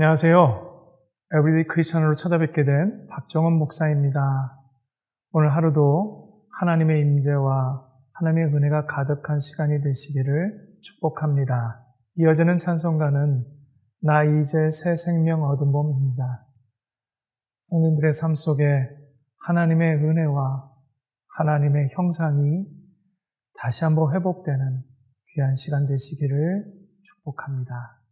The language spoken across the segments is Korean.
안녕하세요. 에브리데이 크리스천으로 찾아뵙게 된 박정원 목사입니다. 오늘 하루도 하나님의 임재와 하나님의 은혜가 가득한 시간이 되시기를 축복합니다. 이어지는 찬송가는 나 이제 새 생명 얻은 몸입니다. 성도님들의 삶 속에 하나님의 은혜와 하나님의 형상이 다시 한번 회복되는 귀한 시간 되시기를 축복합니다.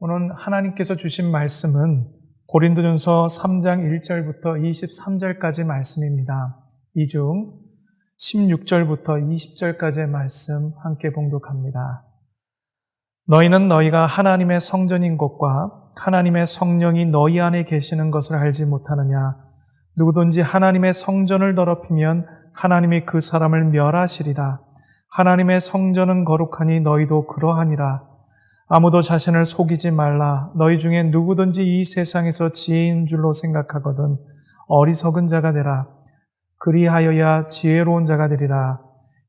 오늘 하나님께서 주신 말씀은 고린도전서 3장 1절부터 23절까지 말씀입니다. 이 중 16절부터 20절까지의 말씀 함께 봉독합니다. 너희는 너희가 하나님의 성전인 것과 하나님의 성령이 너희 안에 계시는 것을 알지 못하느냐? 누구든지 하나님의 성전을 더럽히면 하나님이 그 사람을 멸하시리라. 하나님의 성전은 거룩하니 너희도 그러하니라. 아무도 자신을 속이지 말라. 너희 중에 누구든지 이 세상에서 지혜인 줄로 생각하거든 어리석은 자가 되라. 그리하여야 지혜로운 자가 되리라.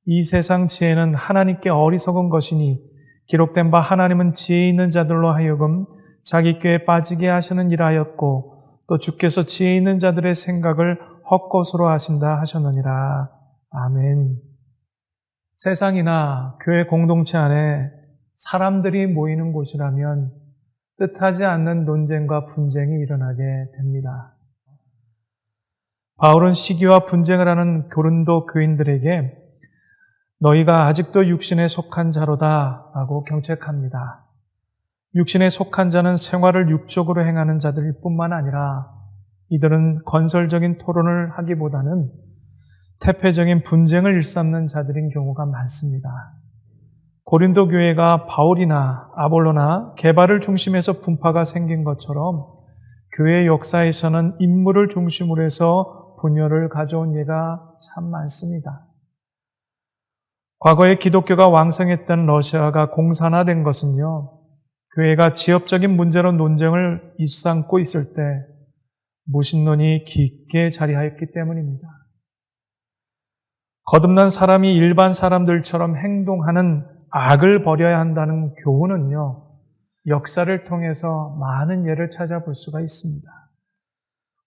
이 세상 지혜는 하나님께 어리석은 것이니 기록된 바 하나님은 지혜 있는 자들로 하여금 자기 꾀에 빠지게 하시는 일하였고 또 주께서 지혜 있는 자들의 생각을 헛것으로 하신다 하셨느니라. 아멘. 세상이나 교회 공동체 안에 사람들이 모이는 곳이라면 뜻하지 않는 논쟁과 분쟁이 일어나게 됩니다. 바울은 시기와 분쟁을 하는 고린도 교인들에게 너희가 아직도 육신에 속한 자로다 라고 경책합니다. 육신에 속한 자는 생활을 육적으로 행하는 자들일 뿐만 아니라 이들은 건설적인 토론을 하기보다는 태폐적인 분쟁을 일삼는 자들인 경우가 많습니다. 고린도 교회가 바울이나 아볼로나 개발을 중심해서 분파가 생긴 것처럼 교회 역사에서는 인물을 중심으로 해서 분열을 가져온 예가 참 많습니다. 과거에 기독교가 왕성했던 러시아가 공산화된 것은요, 교회가 지역적인 문제로 논쟁을 일삼고 있을 때 무신론이 깊게 자리하였기 때문입니다. 거듭난 사람이 일반 사람들처럼 행동하는 악을 버려야 한다는 교훈은요, 역사를 통해서 많은 예를 찾아볼 수가 있습니다.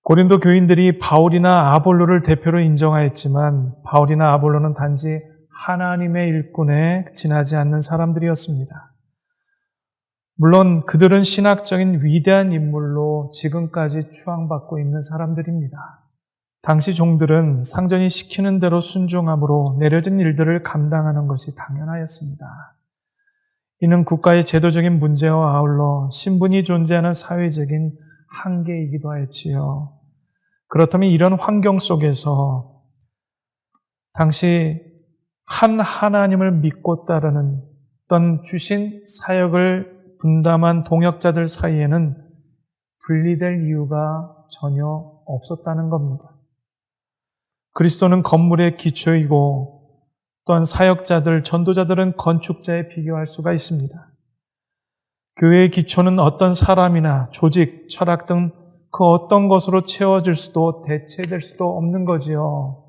고린도 교인들이 바울이나 아볼로를 대표로 인정하였지만 바울이나 아볼로는 단지 하나님의 일꾼에 지나지 않는 사람들이었습니다. 물론 그들은 신학적인 위대한 인물로 지금까지 추앙받고 있는 사람들입니다. 당시 종들은 상전이 시키는 대로 순종함으로 내려진 일들을 감당하는 것이 당연하였습니다. 이는 국가의 제도적인 문제와 아울러 신분이 존재하는 사회적인 한계이기도 하였지요. 그렇다면 이런 환경 속에서 당시 한 하나님을 믿고 따르는 어떤 주신 사역을 분담한 동역자들 사이에는 분리될 이유가 전혀 없었다는 겁니다. 그리스도는 건물의 기초이고 또한 사역자들, 전도자들은 건축자에 비교할 수가 있습니다. 교회의 기초는 어떤 사람이나 조직, 철학 등 그 어떤 것으로 채워질 수도 대체될 수도 없는 거지요.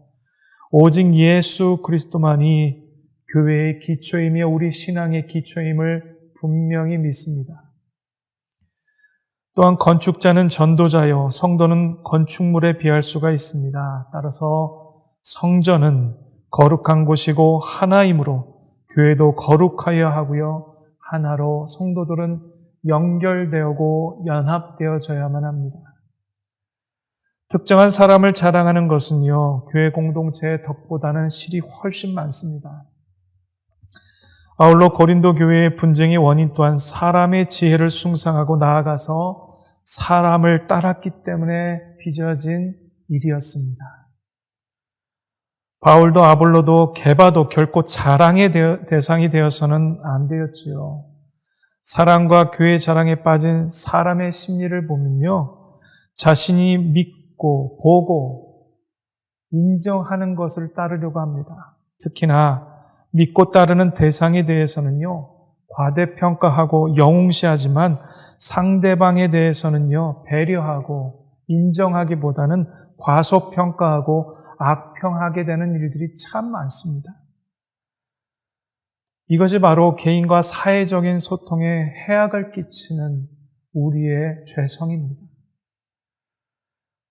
오직 예수 그리스도만이 교회의 기초이며 우리 신앙의 기초임을 분명히 믿습니다. 또한 건축자는 전도자요, 성도는 건축물에 비할 수가 있습니다. 따라서 성전은 거룩한 곳이고 하나이므로 교회도 거룩하여야 하고요, 하나로 성도들은 연결되고 연합되어져야만 합니다. 특정한 사람을 자랑하는 것은요, 교회 공동체의 덕보다는 실이 훨씬 많습니다. 아울러 고린도 교회의 분쟁의 원인 또한 사람의 지혜를 숭상하고 나아가서 사람을 따랐기 때문에 빚어진 일이었습니다. 바울도 아볼로도 게바도 결코 자랑의 대상이 되어서는 안 되었지요. 사랑과 교회 자랑에 빠진 사람의 심리를 보면요, 자신이 믿고 보고 인정하는 것을 따르려고 합니다. 특히나 믿고 따르는 대상에 대해서는요, 과대평가하고 영웅시하지만 상대방에 대해서는요, 배려하고 인정하기보다는 과소평가하고 악평하게 되는 일들이 참 많습니다. 이것이 바로 개인과 사회적인 소통에 해악을 끼치는 우리의 죄성입니다.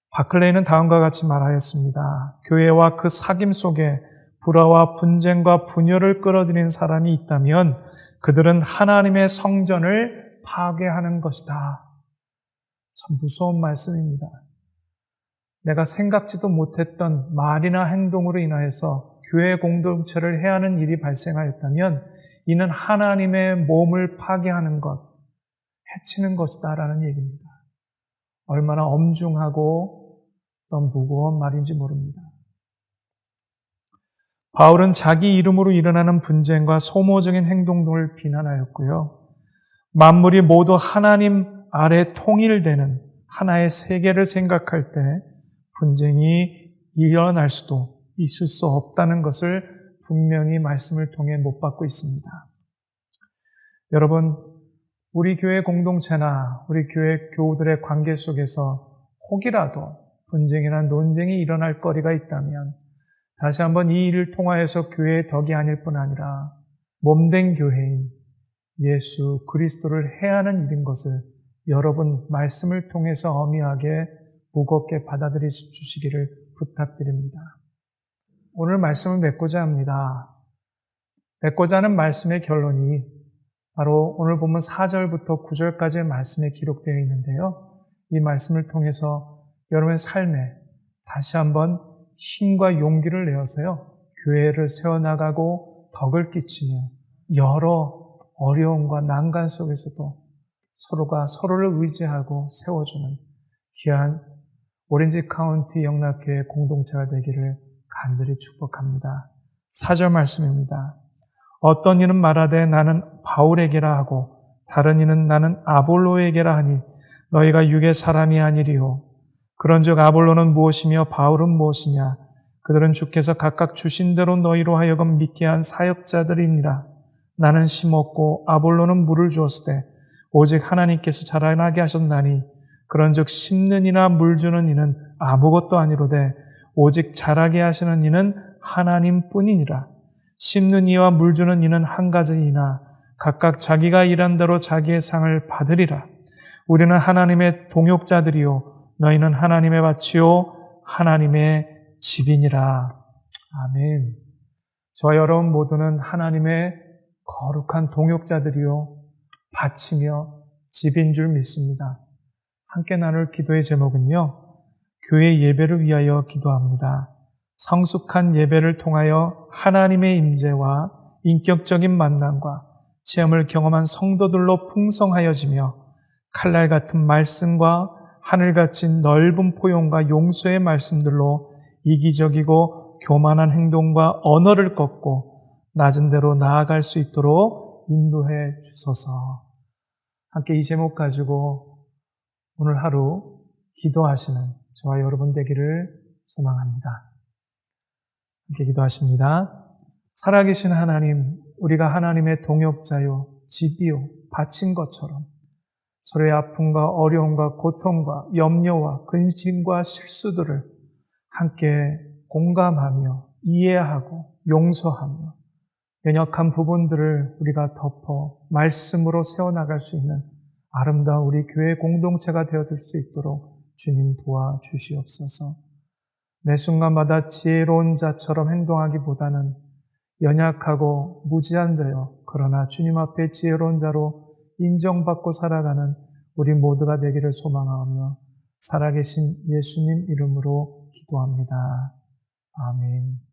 바클레이는 다음과 같이 말하였습니다. 교회와 그 사귐 속에 불화와 분쟁과 분열을 끌어들인 사람이 있다면 그들은 하나님의 성전을 파괴하는 것이다. 참 무서운 말씀입니다. 내가 생각지도 못했던 말이나 행동으로 인하여서 교회 공동체를 해하는 일이 발생하였다면 이는 하나님의 몸을 파괴하는 것, 해치는 것이다라는 얘기입니다. 얼마나 엄중하고 또 무거운 말인지 모릅니다. 바울은 자기 이름으로 일어나는 분쟁과 소모적인 행동을 비난하였고요. 만물이 모두 하나님 아래 통일되는 하나의 세계를 생각할 때 분쟁이 일어날 수도 있을 수 없다는 것을 분명히 말씀을 통해 못 받고 있습니다. 여러분, 우리 교회 공동체나 우리 교회 교우들의 관계 속에서 혹이라도 분쟁이나 논쟁이 일어날 거리가 있다면 다시 한번 이 일을 통하여서 교회의 덕이 아닐 뿐 아니라 몸된 교회인 예수 그리스도를 해하는 일인 것을 여러분 말씀을 통해서 엄히하게 무겁게 받아들여 주시기를 부탁드립니다. 오늘 말씀을 맺고자 합니다. 맺고자 하는 말씀의 결론이 바로 오늘 본문 4절부터 9절까지의 말씀에 기록되어 있는데요. 이 말씀을 통해서 여러분의 삶에 다시 한번 힘과 용기를 내어서요, 교회를 세워나가고 덕을 끼치며 여러 어려움과 난간 속에서도 서로가 서로를 의지하고 세워주는 귀한 오렌지 카운티 영락교회 공동체가 되기를 간절히 축복합니다. 4절 말씀입니다. 어떤 이는 말하되 나는 바울에게라 하고 다른 이는 나는 아볼로에게라 하니 너희가 육의 사람이 아니리요. 그런즉 아볼로는 무엇이며 바울은 무엇이냐? 그들은 주께서 각각 주신 대로 너희로 하여금 믿게 한 사역자들이니라. 나는 심었고 아볼로는 물을 주었으되 오직 하나님께서 자라나게 하셨나니 그런즉 심는 이나 물 주는 이는 아무것도 아니로되 오직 자라게 하시는 이는 하나님뿐이니라. 심는 이와 물 주는 이는 한 가지이나 각각 자기가 일한 대로 자기의 상을 받으리라. 우리는 하나님의 동역자들이요 너희는 하나님의 밭이요 하나님의 집이니라. 아멘. 저와 여러분 모두는 하나님의 거룩한 동역자들이요 밭이며 집인 줄 믿습니다. 함께 나눌 기도의 제목은요, 교회 예배를 위하여 기도합니다. 성숙한 예배를 통하여 하나님의 임재와 인격적인 만남과 체험을 경험한 성도들로 풍성하여지며 칼날 같은 말씀과 하늘같이 넓은 포용과 용서의 말씀들로 이기적이고 교만한 행동과 언어를 꺾고 낮은 데로 나아갈 수 있도록 인도해 주소서. 함께 이 제목 가지고 오늘 하루 기도하시는 저와 여러분 되기를 소망합니다. 함께 기도하십니다. 살아계신 하나님, 우리가 하나님의 동역자요, 집이요, 바친 것처럼 서로의 아픔과 어려움과 고통과 염려와 근심과 실수들을 함께 공감하며 이해하고 용서하며 연약한 부분들을 우리가 덮어 말씀으로 세워나갈 수 있는 아름다운 우리 교회 공동체가 되어줄 수 있도록 주님 도와주시옵소서. 매 순간마다 지혜로운 자처럼 행동하기보다는 연약하고 무지한 자요, 그러나 주님 앞에 지혜로운 자로 인정받고 살아가는 우리 모두가 되기를 소망하며 살아계신 예수님 이름으로 기도합니다. 아멘.